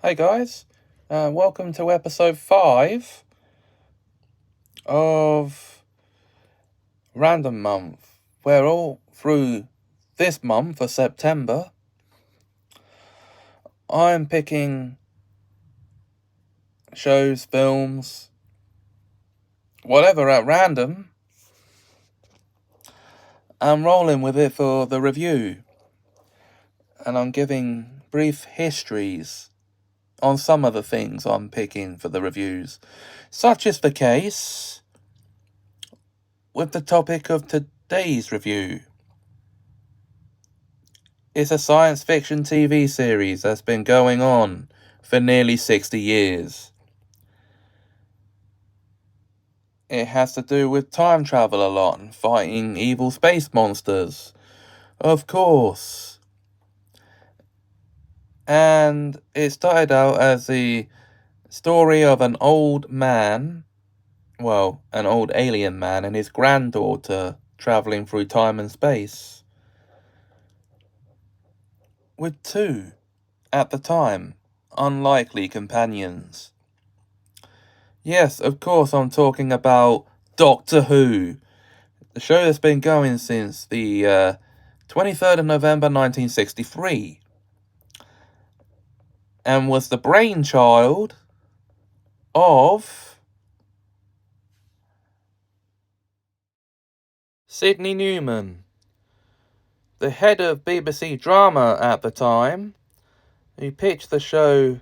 Hey guys, welcome to episode 5 of Random Month. We're all through this month for September. I'm picking shows, films, whatever at random. I'm rolling with it for the review, and I'm giving brief histories on some of the things I'm picking for the reviews. Such is the case with the topic of today's review. It's a science fiction TV series that's been going on for nearly 60 years. It has to do with time travel a lot and fighting evil space monsters. Of course. And it started out as the story of an old man, an old alien man and his granddaughter traveling through time and space. With two, at the time, unlikely companions. Yes, of course I'm talking about Doctor Who. The show that's been going since the 23rd of November 1963. And was the brainchild of Sidney Newman, the head of BBC Drama at the time, who pitched the show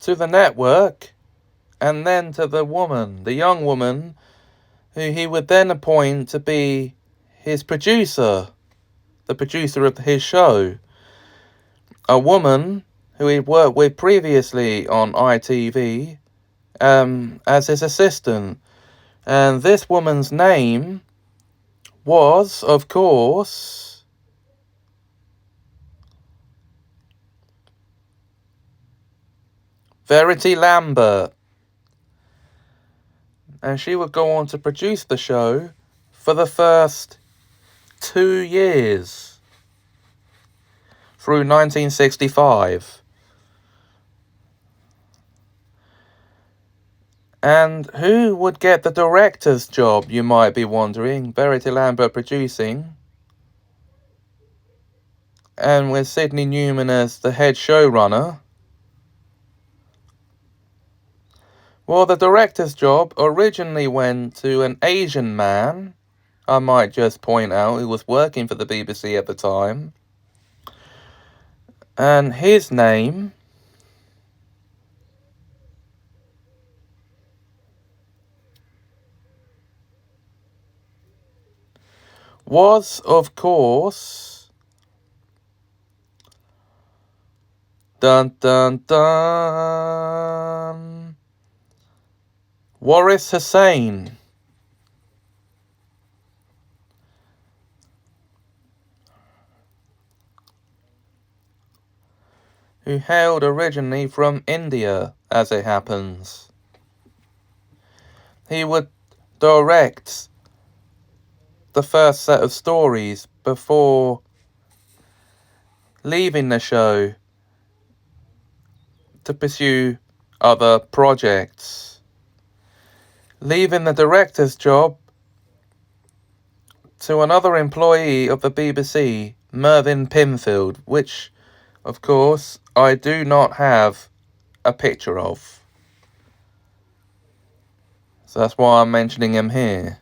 to the network and then to the young woman, who he would then appoint to be his producer, the producer of his show. A woman who he'd worked with previously on ITV as his assistant. And this woman's name was, of course, Verity Lambert. And she would go on to produce the show for the first 2 years, through 1965. And who would get the director's job, you might be wondering? Verity Lambert producing, and with Sidney Newman as the head showrunner. Well, the director's job originally went to an Asian man, I might just point out, who was working for the BBC at the time. And his name was, of course, dun dun dun, Waris Hussein. Who hailed originally from India, as it happens. He would direct the first set of stories before leaving the show to pursue other projects, leaving the director's job to another employee of the BBC, Mervyn Pinfield, which, of course, I do not have a picture of. So that's why I'm mentioning him here.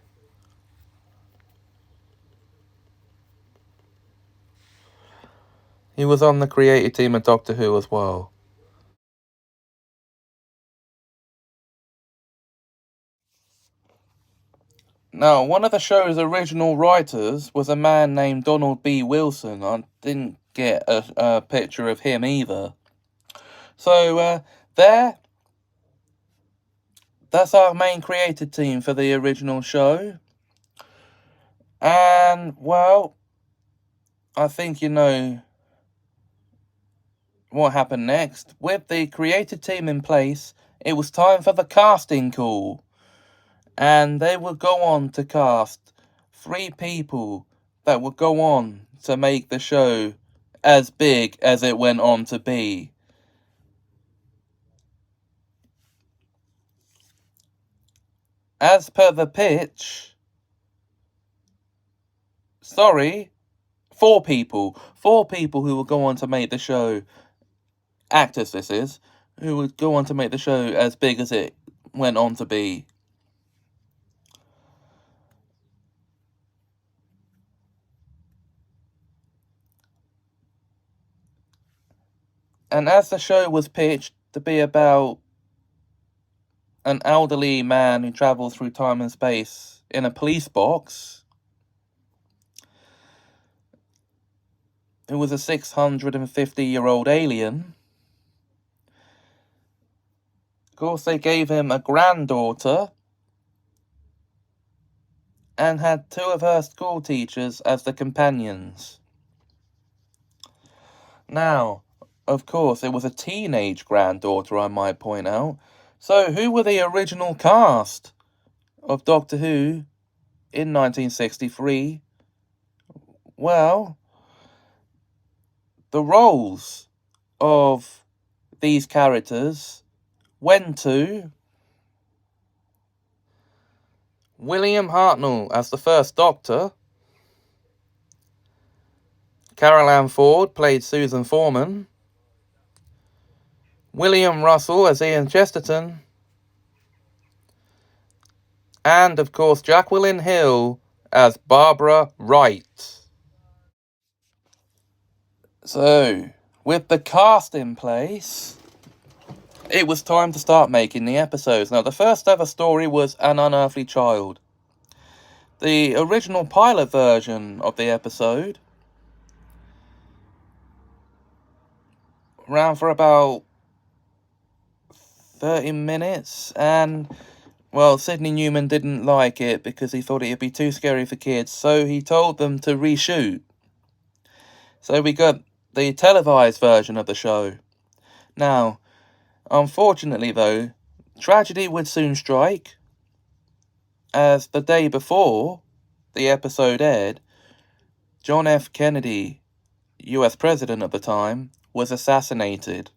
He was on the creative team of Doctor Who as well. Now, one of the show's original writers was a man named Donald B. Wilson. I didn't get a picture of him either. So, that's our main creative team for the original show. And, well, I think you know what happened next. With the creative team in place, it was time for the casting call. And they would go on to cast 3 people that would go on to make the show as big as it went on to be. as per the pitch, four people who will go on to make the show, actors this is, who would go on to make the show as big as it went on to be. And as the show was pitched to be about an elderly man who travels through time and space in a police box, who was a 650-year-old alien, of course they gave him a granddaughter and had two of her school teachers as the companions. Now, of course, it was a teenage granddaughter, I might point out. So, who were the original cast of Doctor Who in 1963? Well, the roles of these characters went to William Hartnell as the first Doctor. Carol Ann Ford played Susan Foreman. William Russell as Ian Chesterton. And, of course, Jacqueline Hill as Barbara Wright. So, with the cast in place, it was time to start making the episodes. Now, the first ever story was An Unearthly Child. The original pilot version of the episode ran for about 30 minutes, and, well, Sidney Newman didn't like it because he thought it'd be too scary for kids, so he told them to reshoot. So we got the televised version of the show. Now, unfortunately though, tragedy would soon strike, as the day before the episode aired, John F. Kennedy, US President at the time, was assassinated.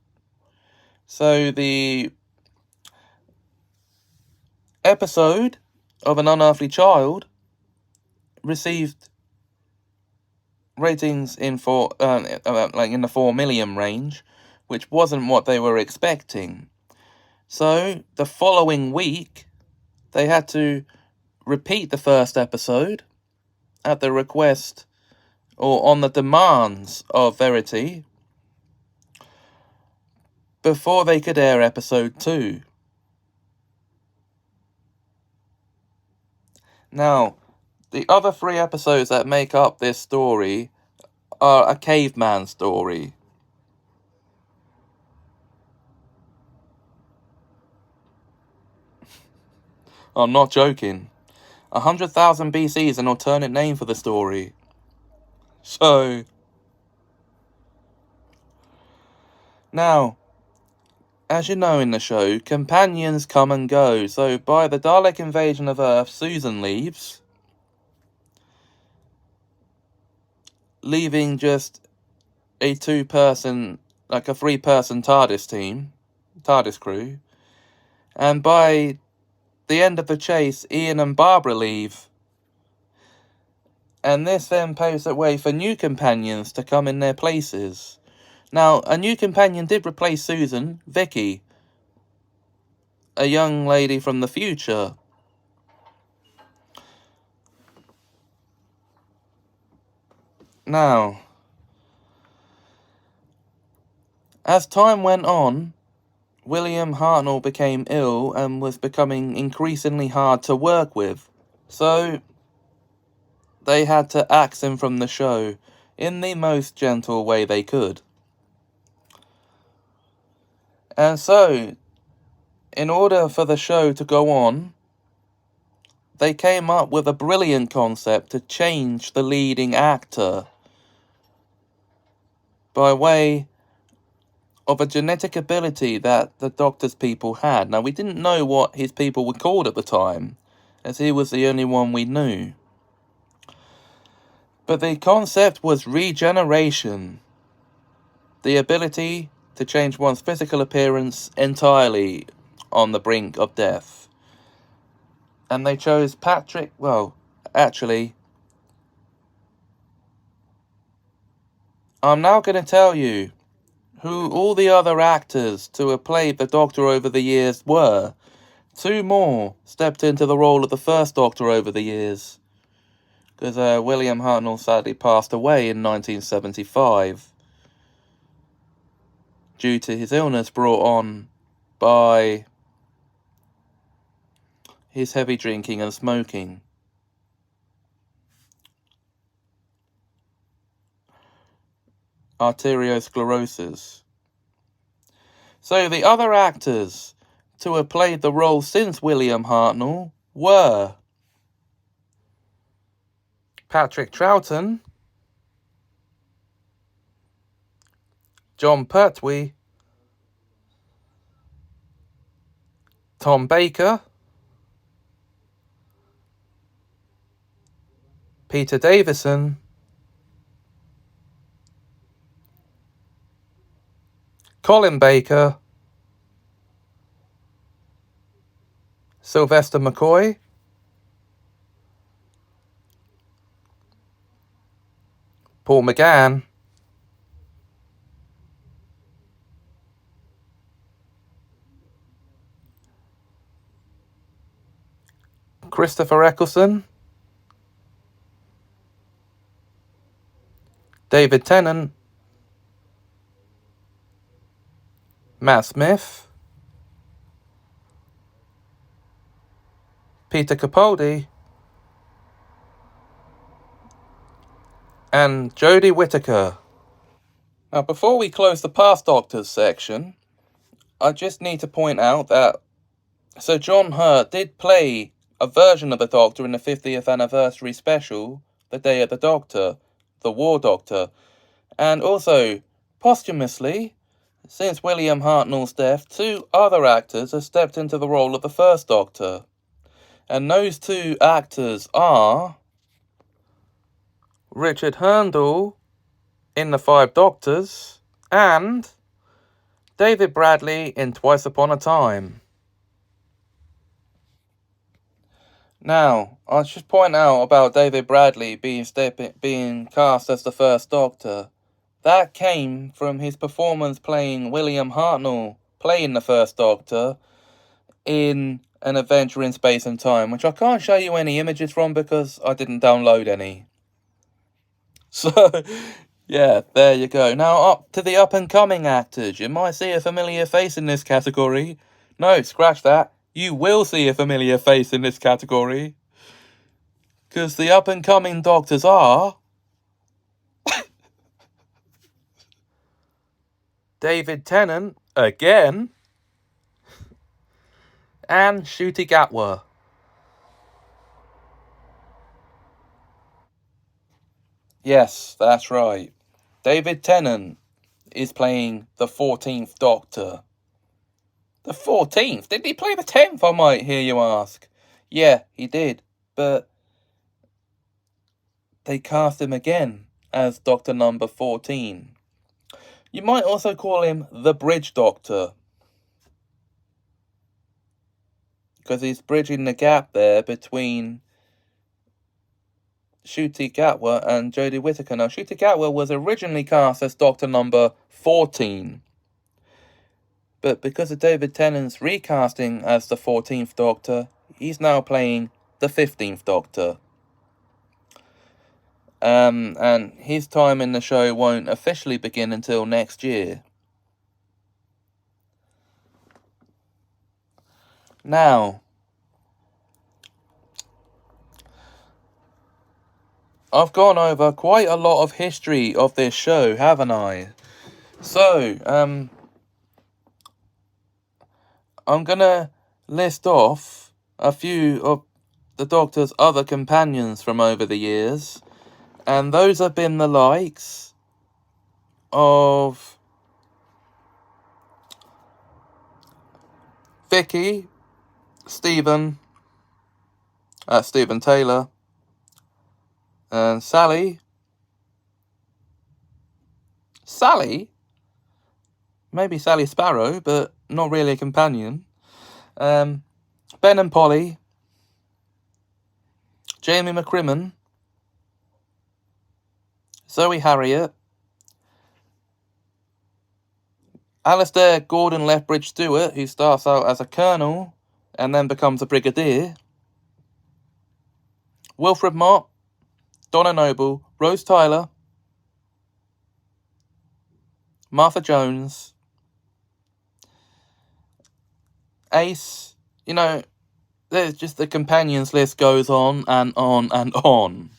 So the episode of An Unearthly Child received ratings in the 4 million range, which wasn't what they were expecting. So the following week, they had to repeat the first episode at the request or on the demands of Verity before they could air episode 2. Now, the other 3 episodes that make up this story are a caveman story. I'm not joking. 100,000 BC is an alternate name for the story. So, now, as you know in the show, companions come and go. So by the Dalek invasion of Earth, Susan leaves, leaving just a 3-person TARDIS crew. And by the end of the chase, Ian and Barbara leave. And this then paves the way for new companions to come in their places. Now, a new companion did replace Susan, Vicky, a young lady from the future. Now, as time went on, William Hartnell became ill and was becoming increasingly hard to work with. So, they had to axe him from the show in the most gentle way they could. And so, in order for the show to go on, they came up with a brilliant concept to change the leading actor by way of a genetic ability that the Doctor's people had. Now, we didn't know what his people were called at the time, as he was the only one we knew. But the concept was regeneration, the ability to change one's physical appearance entirely on the brink of death. And they chose Patrick, well, actually, I'm now going to tell you who all the other actors to have played the Doctor over the years were. 2 more stepped into the role of the first Doctor over the years, because William Hartnell sadly passed away in 1975 due to his illness brought on by his heavy drinking and smoking. Arteriosclerosis. So the other actors to have played the role since William Hartnell were Patrick Troughton, Jon Pertwee, Tom Baker, Peter Davison, Colin Baker, Sylvester McCoy, Paul McGann, Christopher Eccleston, David Tennant, Matt Smith, Peter Capaldi, and Jodie Whittaker. Now, before we close the Past Doctors section, I just need to point out that Sir John Hurt did play a version of the Doctor in the 50th anniversary special, The Day of the Doctor, The War Doctor, and also, posthumously, since William Hartnell's death, 2 other actors have stepped into the role of the first Doctor. And those 2 actors are Richard Hurndall in The 5 Doctors and David Bradley in Twice Upon a Time. Now, I should point out about David Bradley being cast as the first Doctor. That came from his performance playing William Hartnell, playing the first Doctor, in An Adventure in Space and Time, which I can't show you any images from because I didn't download any. So, yeah, there you go. Now, up to the up-and-coming actors. You might see a familiar face in this category. No, scratch that. You will see a familiar face in this category. Because the up-and-coming Doctors are David Tennant, again, and Ncuti Gatwa. Yes, that's right. David Tennant is playing the 14th Doctor. The 14th? Didn't he play the 10th, I might hear you ask? Yeah, he did, but they cast him again as Doctor number 14. You might also call him the Bridge Doctor, because he's bridging the gap there between Ncuti Gatwa and Jodie Whittaker. Now, Ncuti Gatwa was originally cast as Doctor number 14, but because of David Tennant's recasting as the 14th Doctor, he's now playing the 15th Doctor. And his time in the show won't officially begin until next year. Now, I've gone over quite a lot of history of this show, haven't I? So, I'm gonna list off a few of the Doctor's other companions from over the years, and those have been the likes of Vicky, Stephen Taylor, and Sally, maybe Sally Sparrow, but not really a companion, Ben and Polly, Jamie McCrimmon, Zoe Harriet, Alistair Gordon Lethbridge Stewart, who starts out as a colonel and then becomes a brigadier, Wilfred Mott, Donna Noble, Rose Tyler, Martha Jones, Ace. You know, there's just the companions list goes on and on and on.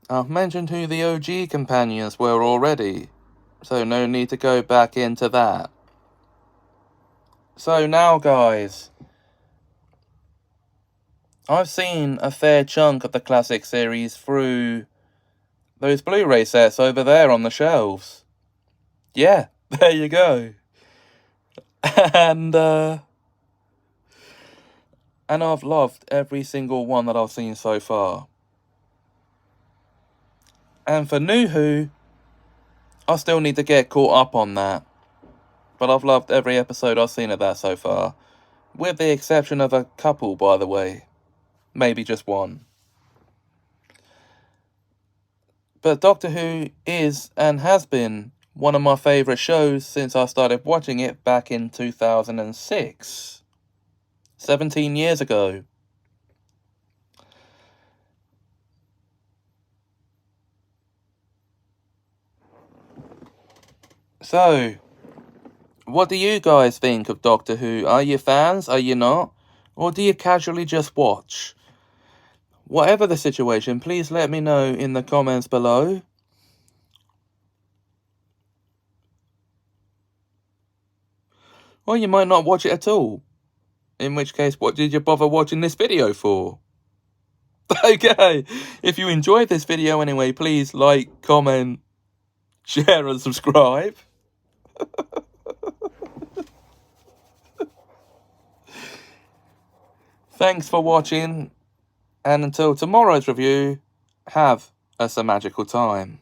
I've mentioned who the OG companions were already, so no need to go back into that. So now, guys, I've seen a fair chunk of the classic series through those Blu-ray sets over there on the shelves. Yeah, there you go. And I've loved every single one that I've seen so far. And for New Who, I still need to get caught up on that. But I've loved every episode I've seen of that so far. With the exception of a couple, by the way. Maybe just one. But Doctor Who is and has been one of my favourite shows since I started watching it back in 2006. 17 years ago. So, what do you guys think of Doctor Who? Are you fans? Are you not? Or do you casually just watch? Whatever the situation, please let me know in the comments below. Or you might not watch it at all. In which case, what did you bother watching this video for? Okay, if you enjoyed this video anyway, please like, comment, share and subscribe. Thanks for watching, and until tomorrow's review, have a magical time.